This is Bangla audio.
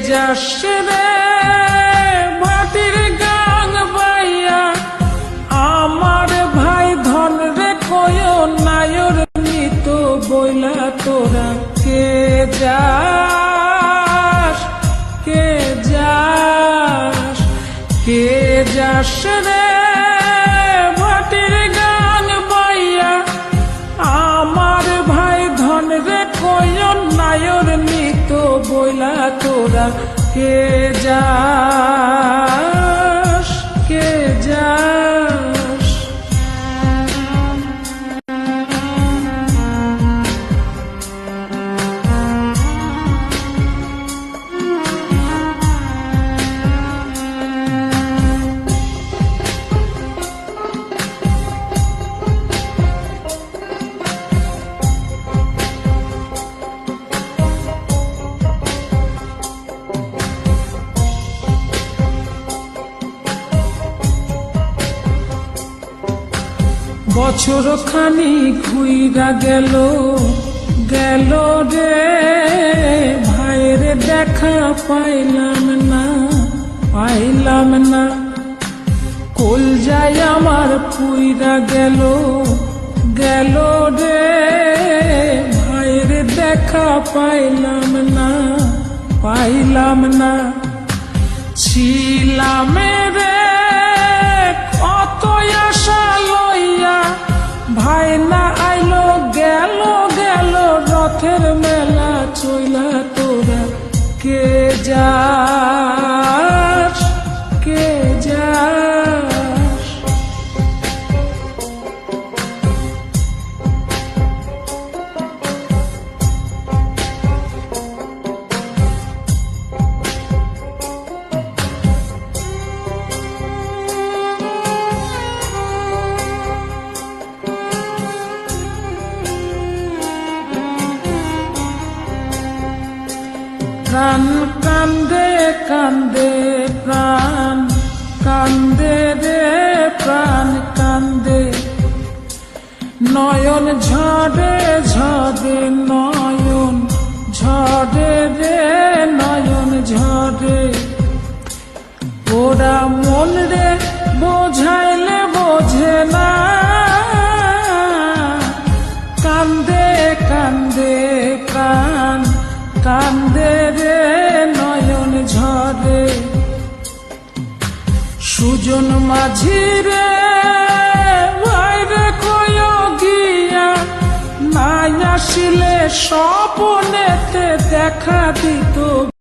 যাস রে মাটির গাং বাইয়া, আমার ভাই ধন রে কয় নায়র নিত বইলা তোরা কে যাস, কে যাস, কে যাস রে মাটির গাং বাইয়া, আমার ভাই ধন রে কয় নায়র নিত বইলা তোরা কে যাস, কে যাস। বছর খানি ঘুইরা গেল গেল রে, ভাইয়ের দেখা পাইলাম না, পাইলাম না। কোল যায় আমার পুইরা গেল গেল রে, ভাইয়ের দেখা পাইলাম না, পাইলাম না। ছিলাম রে কত আশা লইয়া, ভাই না আইলো গেল গেল রথের মেলা চইলা তোরা কে যাস, কে যাস। প্রাণ কান্দে কান্দে, প্রাণ কান্দে রে, প্রাণ কান্দে। নয়ন ঝরে ঝরে, নয়ন ঝরে রে, নয়ন ঝরে। ওরা মন রে বোঝাইলে বোঝে না, কান্দে কান্দে প্রাণ কান্দে রে, নয়ন ঝরে। সুজন মাঝি রে ভাইরে কয় গিয়া, নাই আসিলে স্বপনেতে দেখা দিত